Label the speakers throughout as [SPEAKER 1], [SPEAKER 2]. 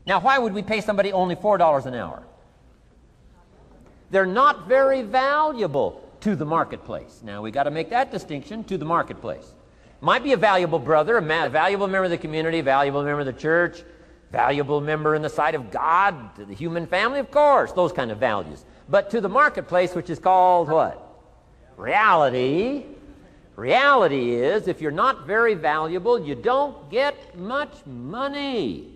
[SPEAKER 1] Now, why would we pay somebody only $4 an hour? They're not very valuable to the marketplace. Now, we got to make that distinction, to the marketplace. Might be a valuable brother, a valuable member of the community, a valuable member of the church, valuable member in the sight of God, to the human family, of course, those kind of values. But to the marketplace, which is called what? Reality. Reality is, if you're not very valuable, you don't get much money.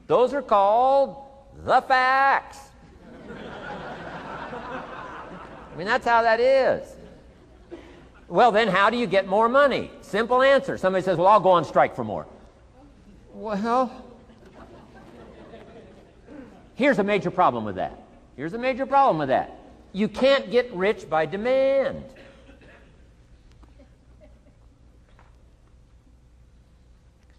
[SPEAKER 1] Those are called the facts. I mean, that's how that is. Well, then, how do you get more money? Simple answer. Somebody says, well, I'll go on strike for more. Well, here's a major problem with that. Here's a major problem with that. You can't get rich by demand.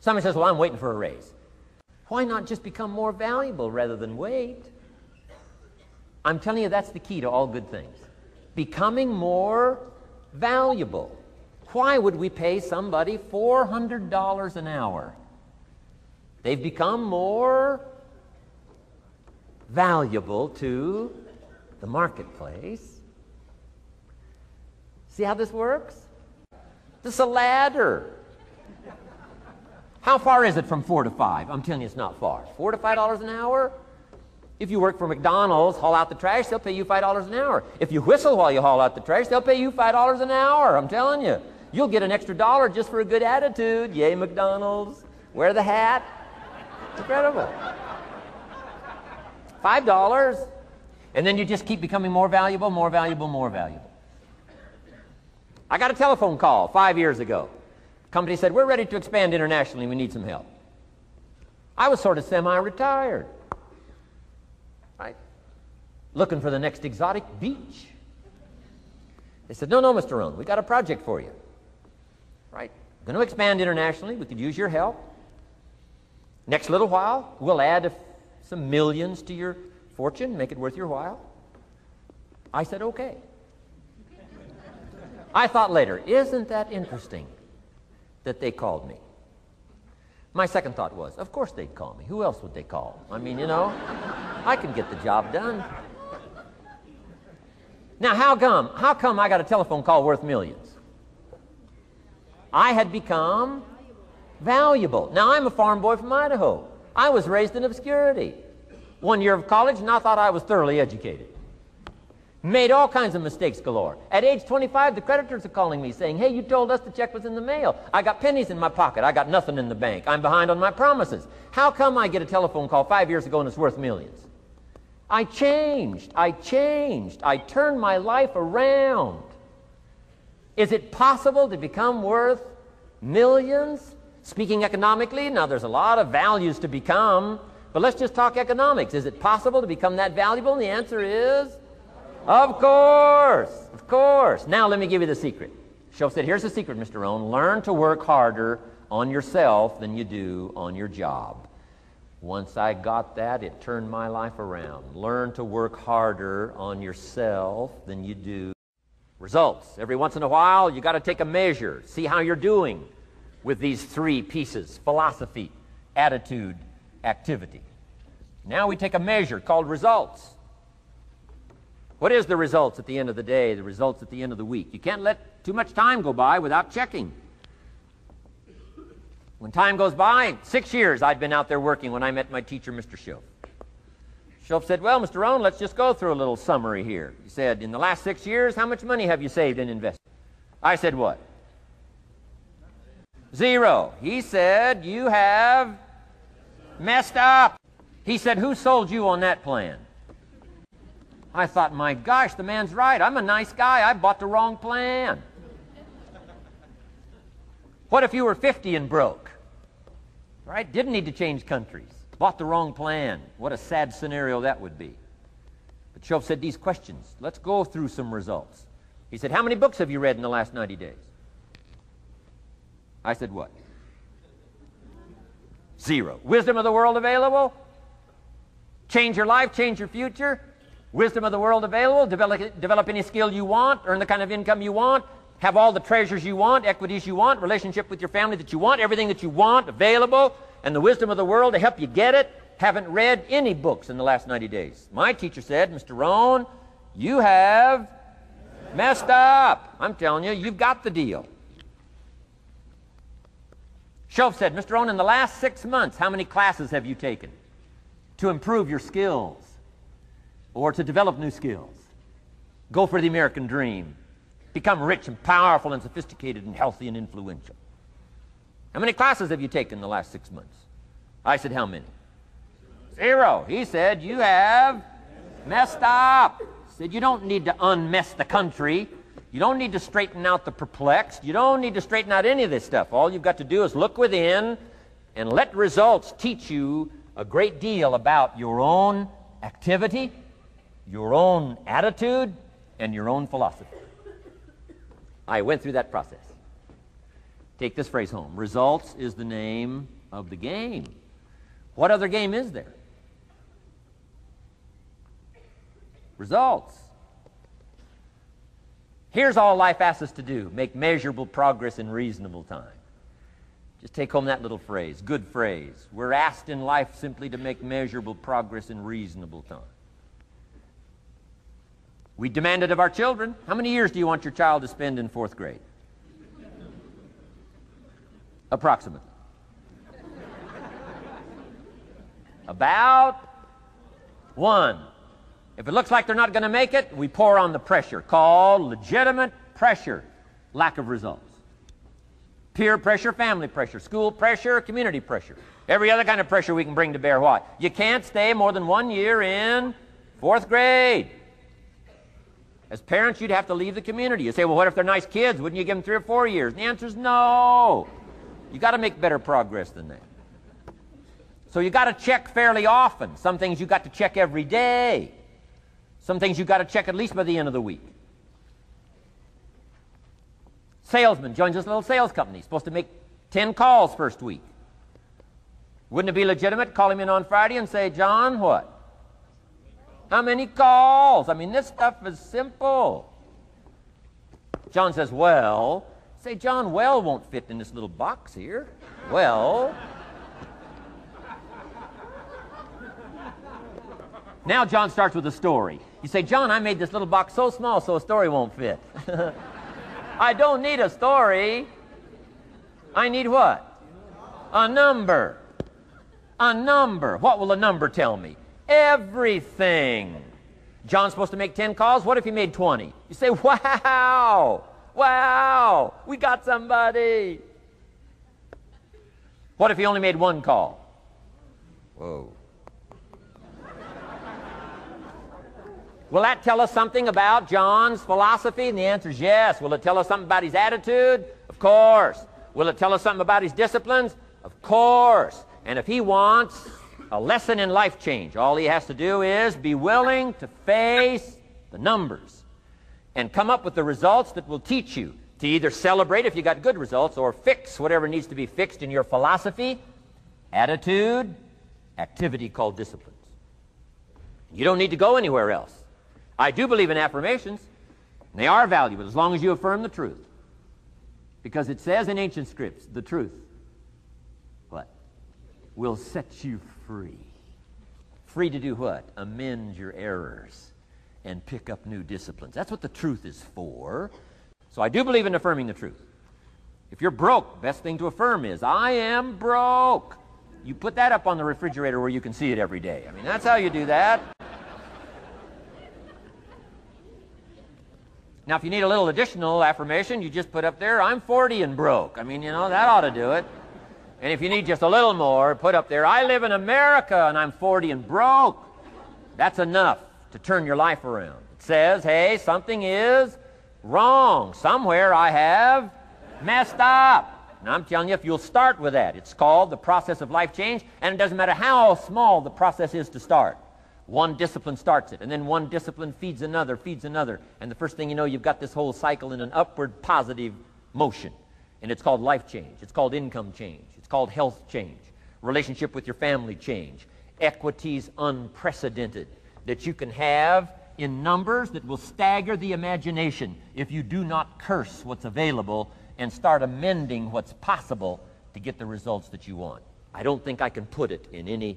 [SPEAKER 1] Somebody says, well, I'm waiting for a raise. Why not just become more valuable rather than wait? I'm telling you, that's the key to all good things. Becoming more valuable. Why would we pay somebody $400 an hour? They've become more valuable to the marketplace. See how this works? This is a ladder. How far is it from 4 to 5? I'm telling you, it's not far. $4 to $5 an hour? If you work for McDonald's, haul out the trash, they'll pay you $5 an hour. If you whistle while you haul out the trash, they'll pay you $5 an hour. I'm telling you. You'll get an extra $1 just for a good attitude. Yay, McDonald's. Wear the hat. It's incredible. $5. And then you just keep becoming more valuable, more valuable, more valuable. I got a telephone call 5 years ago. The company said, we're ready to expand internationally. We need some help. I was sort of semi-retired. Right? Looking for the next exotic beach. They said, no, Mr. Rohn, we got a project for you. Right? Going to expand internationally. We could use your help. Next little while, we'll add some millions to your fortune, make it worth your while. I said, okay. I thought later, isn't that interesting that they called me? My second thought was, of course they'd call me. Who else would they call? I mean, you know, I can get the job done. Now, how come I got a telephone call worth millions? I had become valuable. Now, I'm a farm boy from Idaho. I was raised in obscurity. 1 year of college, and I thought I was thoroughly educated. Made all kinds of mistakes galore. At age 25, the creditors are calling me saying, hey, you told us the check was in the mail. I got pennies in my pocket. I got nothing in the bank. I'm behind on my promises. How come I get a telephone call 5 years ago and it's worth millions? I changed. I turned my life around. Is it possible to become worth millions? Speaking economically, now there's a lot of values to become, but let's just talk economics. Is it possible to become that valuable? And the answer is, of course, of course. Now let me give you the secret. Shoaff said, here's the secret, Mr. Rohn. Learn to work harder on yourself than you do on your job. Once I got that, it turned my life around. Learn to work harder on yourself than you do. Results. Every once in a while, you got to take a measure. See how you're doing with these three pieces: philosophy, attitude, activity. Now we take a measure called results. What is the results at the end of the day, the results at the end of the week? You can't let too much time go by without checking. When time goes by, 6 years I'd been out there working when I met my teacher, Mr. Shoaff. Shoaff said, well, Mr. Rohn, let's just go through a little summary here. He said, in the last 6 years, how much money have you saved and invested? I said, what? 0. He said, you have messed up. He said, who sold you on that plan? I thought, my gosh, the man's right. I'm a nice guy. I bought the wrong plan. What if you were 50 and broke? Right? Didn't need to change countries. Bought the wrong plan. What a sad scenario that would be. But Shoaff said these questions. Let's go through some results. He said, how many books have you read in the last 90 days? I said, what? 0. Wisdom of the world available? Change your life, change your future? Wisdom of the world available? Develop any skill you want, earn the kind of income you want, have all the treasures you want, equities you want, relationship with your family that you want, everything that you want available, and the wisdom of the world to help you get it haven't read any books in the last 90 days. My teacher said, Mr. Rohn, you have messed up. I'm telling you, you've got the deal. Shoaff said, Mr. Rohn, in the last 6 months, how many classes have you taken to improve your skills or to develop new skills? Go for the American dream. Become rich and powerful and sophisticated and healthy and influential. How many classes have you taken in the last 6 months? I said, how many? 0. He said, you have messed up. He said, you don't need to unmess the country. You don't need to straighten out the perplexed. You don't need to straighten out any of this stuff. All you've got to do is look within and let results teach you a great deal about your own activity, your own attitude, and your own philosophy. I went through that process. Take this phrase home. Results is the name of the game. What other game is there? Results. Here's all life asks us to do. Make measurable progress in reasonable time. Just take home that little phrase. Good phrase. We're asked in life simply to make measurable progress in reasonable time. We demand it of our children. How many years do you want your child to spend in 4th grade? Approximately. About 1. If it looks like they're not going to make it, we pour on the pressure, called legitimate pressure, lack of results. Peer pressure, family pressure, school pressure, community pressure. Every other kind of pressure we can bring to bear. What? You can't stay more than 1 year in 4th grade. As parents, you'd have to leave the community. You say, well, what if they're nice kids? Wouldn't you give them 3 or 4 years? And the answer is no. You got to make better progress than that. So you got to check fairly often. Some things you got to check every day. Some things you got to check at least by the end of the week. Salesman joins this little sales company. He's supposed to make 10 calls first week. Wouldn't it be legitimate to call him in on Friday and say, John, what? How many calls? I mean, this stuff is simple. John says, well. Say, John, well won't fit in this little box here. Well. Now John starts with a story. You say, John, I made this little box so small so a story won't fit. I don't need a story. I need what? A number. A number. What will a number tell me? Everything. John's supposed to make 10 calls. What if he made 20? You say, wow. Wow. We got somebody. What if he only made 1 call? Whoa. Will that tell us something about John's philosophy? And the answer is yes. Will it tell us something about his attitude? Of course. Will it tell us something about his disciplines? Of course. And if he wants a lesson in life change, all he has to do is be willing to face the numbers and come up with the results that will teach you to either celebrate if you got good results or fix whatever needs to be fixed in your philosophy, attitude, activity called disciplines. You don't need to go anywhere else. I do believe in affirmations. And they are valuable as long as you affirm the truth. Because it says in ancient scripts, the truth, what? Will set you free. Free to do what? Amend your errors and pick up new disciplines. That's what the truth is for. So I do believe in affirming the truth. If you're broke, best thing to affirm is, I am broke. You put that up on the refrigerator where you can see it every day. I mean, that's how you do that. Now, if you need a little additional affirmation, you just put up there, I'm 40 and broke. I mean, you know, that ought to do it. And if you need just a little more, put up there, I live in America and I'm 40 and broke. That's enough to turn your life around. It says, hey, something is wrong. Somewhere I have messed up. And I'm telling you, if you'll start with that, it's called the process of life change, and it doesn't matter how small the process is to start. One discipline starts it, and then one discipline feeds another, and the first thing you know, you've got this whole cycle in an upward positive motion. And it's called life change. It's called income change. It's called health change. Relationship with your family change. Equities unprecedented that you can have in numbers that will stagger the imagination if you do not curse what's available and start amending what's possible to get the results that you want. I don't think I can put it in any